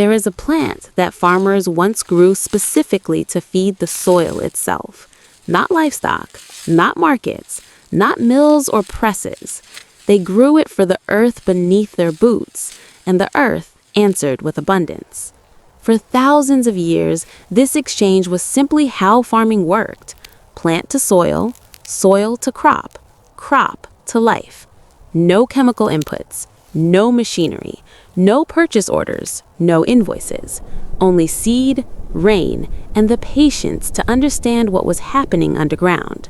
There is a plant that farmers once grew specifically to feed the soil itself. Not livestock, not markets, not mills or presses. They grew it for the earth beneath their boots, and the earth answered with abundance. For thousands of years, this exchange was simply how farming worked. Plant to soil, soil to crop, crop to life. No chemical inputs, no machinery, no purchase orders, no invoices. Only seed, rain, and the patience to understand what was happening underground.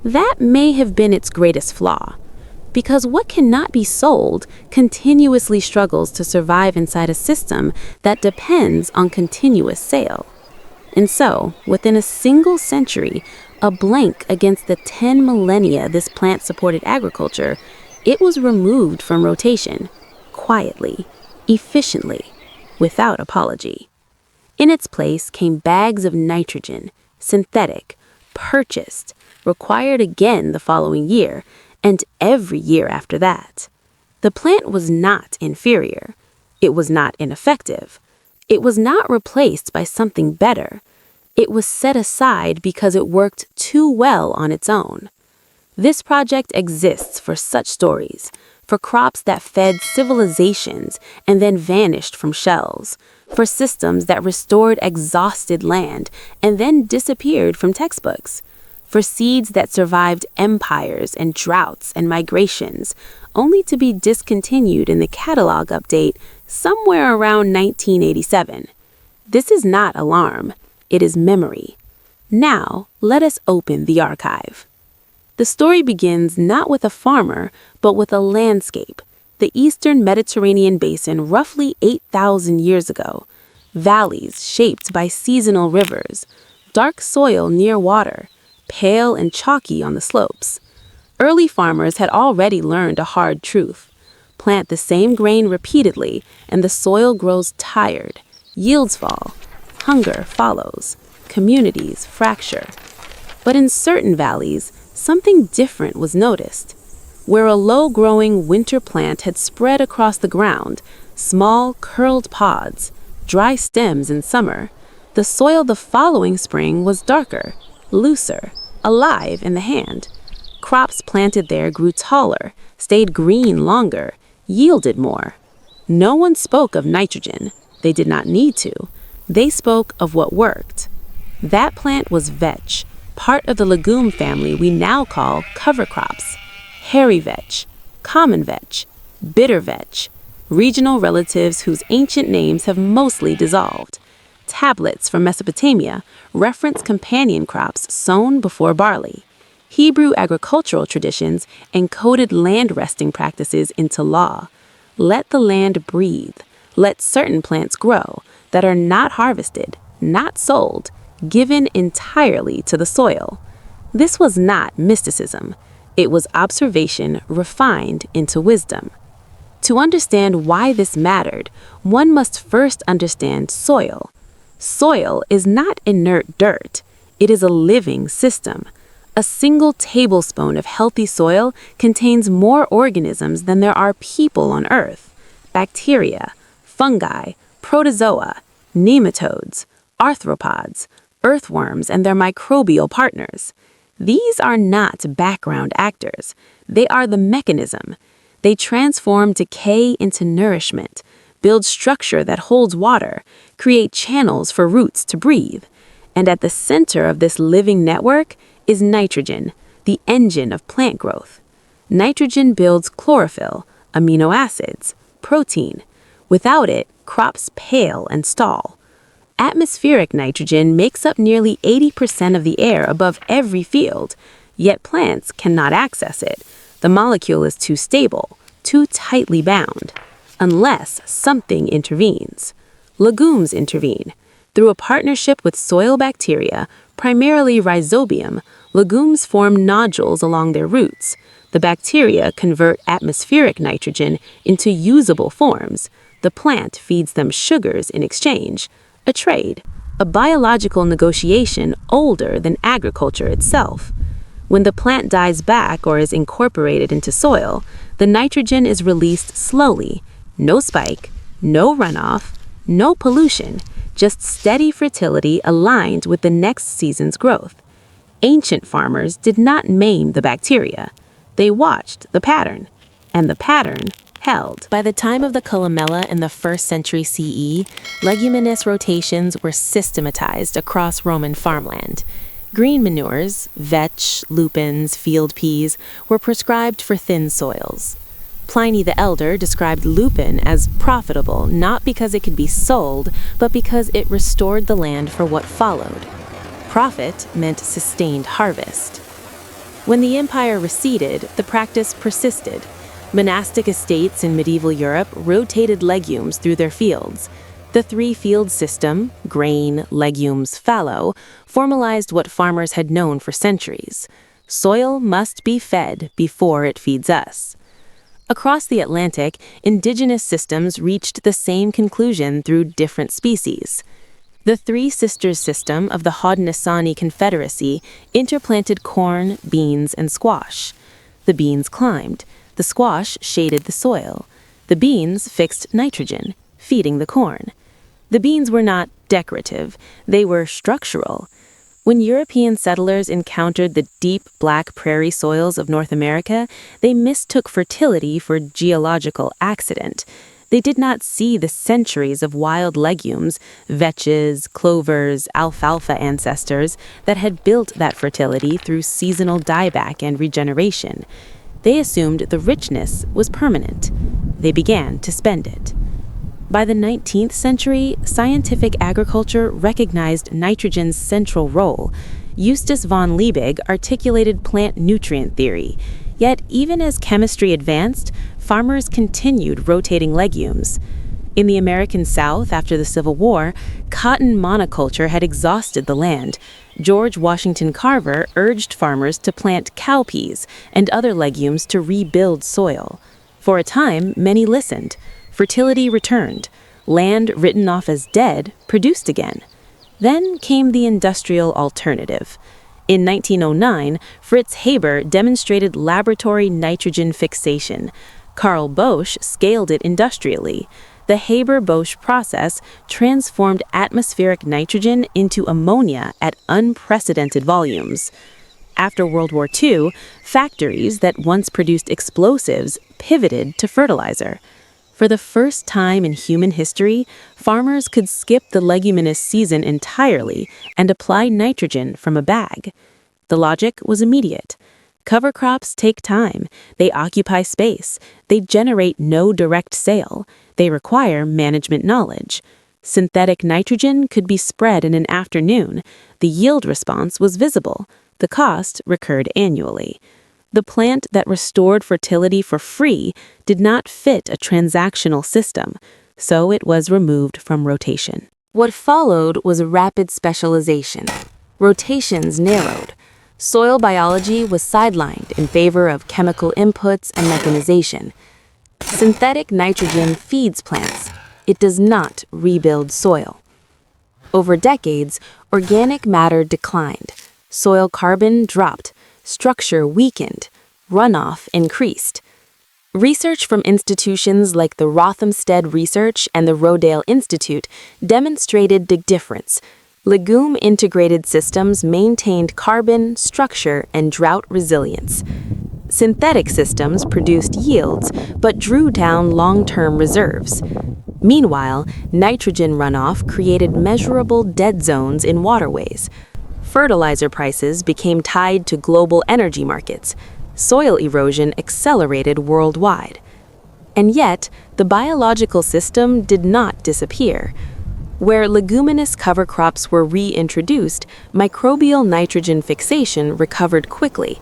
That may have been its greatest flaw, because what cannot be sold continuously struggles to survive inside a system that depends on continuous sale. And so, within a single century, a blank against the 10 millennia this plant supported agriculture, it was removed from rotation, quietly, efficiently, without apology. In its place came bags of nitrogen, synthetic, purchased, required again the following year, and every year after that. The plant was not inferior. It was not ineffective. It was not replaced by something better. It was set aside because it worked too well on its own. This project exists for such stories, for crops that fed civilizations and then vanished from shelves, for systems that restored exhausted land and then disappeared from textbooks, for seeds that survived empires and droughts and migrations, only to be discontinued in the catalog update somewhere around 1987. This is not alarm, it is memory. Now, let us open the archive. The story begins not with a farmer, but with a landscape, the eastern Mediterranean basin roughly 8,000 years ago. Valleys shaped by seasonal rivers, dark soil near water, pale and chalky on the slopes. Early farmers had already learned a hard truth. Plant the same grain repeatedly, and the soil grows tired. Yields fall. Hunger follows. Communities fracture. But in certain valleys, something different was noticed. Where a low-growing winter plant had spread across the ground, small, curled pods, dry stems in summer, the soil the following spring was darker, looser, alive in the hand. Crops planted there grew taller, stayed green longer, yielded more. No one spoke of nitrogen. They did not need to. They spoke of what worked. That plant was vetch, part of the legume family we now call cover crops. Hairy vetch, common vetch, bitter vetch, regional relatives whose ancient names have mostly dissolved. Tablets from Mesopotamia reference companion crops sown before barley. Hebrew agricultural traditions encoded land resting practices into law. Let the land breathe. Let certain plants grow that are not harvested, not sold, given entirely to the soil. This was not mysticism. It was observation refined into wisdom. To understand why this mattered, one must first understand soil. Soil is not inert dirt. It is a living system. A single tablespoon of healthy soil contains more organisms than there are people on Earth. Bacteria, fungi, protozoa, nematodes, arthropods, earthworms, and their microbial partners. These are not background actors. They are the mechanism. They transform decay into nourishment, build structure that holds water, create channels for roots to breathe. And at the center of this living network is nitrogen, the engine of plant growth. Nitrogen builds chlorophyll, amino acids, protein. Without it, crops pale and stall. Atmospheric nitrogen makes up nearly 80% of the air above every field, yet plants cannot access it. The molecule is too stable, too tightly bound, unless something intervenes. Legumes intervene. Through a partnership with soil bacteria, primarily rhizobium, legumes form nodules along their roots. The bacteria convert atmospheric nitrogen into usable forms. The plant feeds them sugars in exchange. A trade, a biological negotiation older than agriculture itself. When the plant dies back or is incorporated into soil, the nitrogen is released slowly. No spike, no runoff, No pollution, just steady fertility aligned with the next season's growth. Ancient farmers did not maim the bacteria. They watched the pattern, and the pattern held. By the time of the Columella in the 1st century CE, leguminous rotations were systematized across Roman farmland. Green manures, vetch, lupins, field peas, were prescribed for thin soils. Pliny the Elder described lupin as profitable not because it could be sold, but because it restored the land for what followed. Profit meant sustained harvest. When the empire receded, the practice persisted. Monastic estates in medieval Europe rotated legumes through their fields. The three-field system, grain, legumes, fallow, formalized what farmers had known for centuries. Soil must be fed before it feeds us. Across the Atlantic, indigenous systems reached the same conclusion through different species. The Three Sisters system of the Haudenosaunee Confederacy interplanted corn, beans, and squash. The beans climbed. The squash shaded the soil. The beans fixed nitrogen, feeding the corn. The beans were not decorative, they were structural. When European settlers encountered the deep black prairie soils of North America, they mistook fertility for geological accident. They did not see the centuries of wild legumes, vetches, clovers, alfalfa ancestors that had built that fertility through seasonal dieback and regeneration. They assumed the richness was permanent. They began to spend it. By the 19th century, scientific agriculture recognized nitrogen's central role. Justus von Liebig articulated plant nutrient theory. Yet, even as chemistry advanced, farmers continued rotating legumes. In the American South after the Civil War, cotton monoculture had exhausted the land. George Washington Carver urged farmers to plant cowpeas and other legumes to rebuild soil. For a time, many listened. Fertility returned. Land written off as dead produced again. Then came the industrial alternative. In 1909, Fritz Haber demonstrated laboratory nitrogen fixation. Carl Bosch scaled it industrially. The Haber-Bosch process transformed atmospheric nitrogen into ammonia at unprecedented volumes. After World War II, factories that once produced explosives pivoted to fertilizer. For the first time in human history, farmers could skip the leguminous season entirely and apply nitrogen from a bag. The logic was immediate. Cover crops take time. They occupy space. They generate no direct sale. They require management knowledge. Synthetic nitrogen could be spread in an afternoon. The yield response was visible. The cost recurred annually. The plant that restored fertility for free did not fit a transactional system, so it was removed from rotation. What followed was a rapid specialization. Rotations narrowed. Soil biology was sidelined in favor of chemical inputs and mechanization. Synthetic nitrogen feeds plants. It does not rebuild soil. Over decades, organic matter declined. Soil carbon dropped. Structure weakened, runoff increased. Research from institutions like the Rothamsted Research and the Rodale Institute demonstrated the difference. Legume-integrated systems maintained carbon, structure, and drought resilience. Synthetic systems produced yields but drew down long-term reserves. Meanwhile, nitrogen runoff created measurable dead zones in waterways. Fertilizer prices became tied to global energy markets. Soil erosion accelerated worldwide. And yet, the biological system did not disappear. Where leguminous cover crops were reintroduced, microbial nitrogen fixation recovered quickly.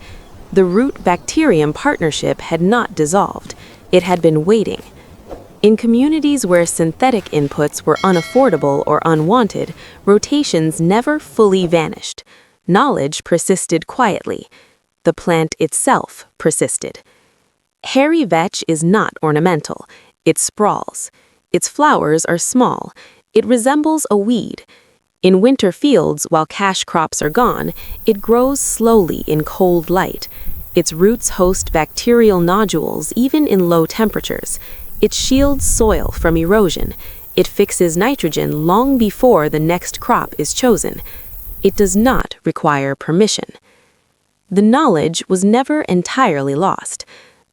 The root-bacterium partnership had not dissolved. It had been waiting. In communities where synthetic inputs were unaffordable or unwanted, rotations never fully vanished. Knowledge persisted quietly. The plant itself persisted. Hairy vetch is not ornamental. It sprawls. Its flowers are small. It resembles a weed. In winter fields, while cash crops are gone, it grows slowly in cold light. Its roots host bacterial nodules even in low temperatures. It shields soil from erosion. It fixes nitrogen long before the next crop is chosen. It does not require permission. The knowledge was never entirely lost.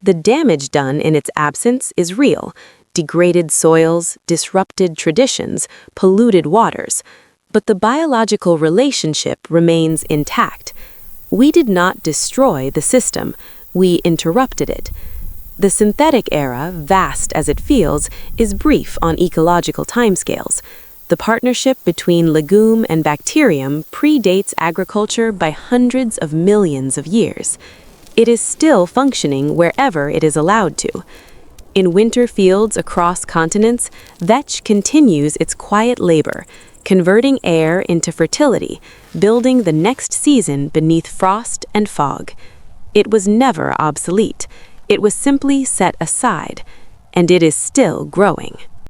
The damage done in its absence is real: degraded soils, disrupted traditions, polluted waters. But the biological relationship remains intact. We did not destroy the system, we interrupted it. The synthetic era, vast as it feels, is brief on ecological timescales. The partnership between legume and bacterium predates agriculture by hundreds of millions of years. It is still functioning wherever it is allowed to. In winter fields across continents, vetch continues its quiet labor, converting air into fertility, building the next season beneath frost and fog. It was never obsolete. It was simply set aside, and it is still growing.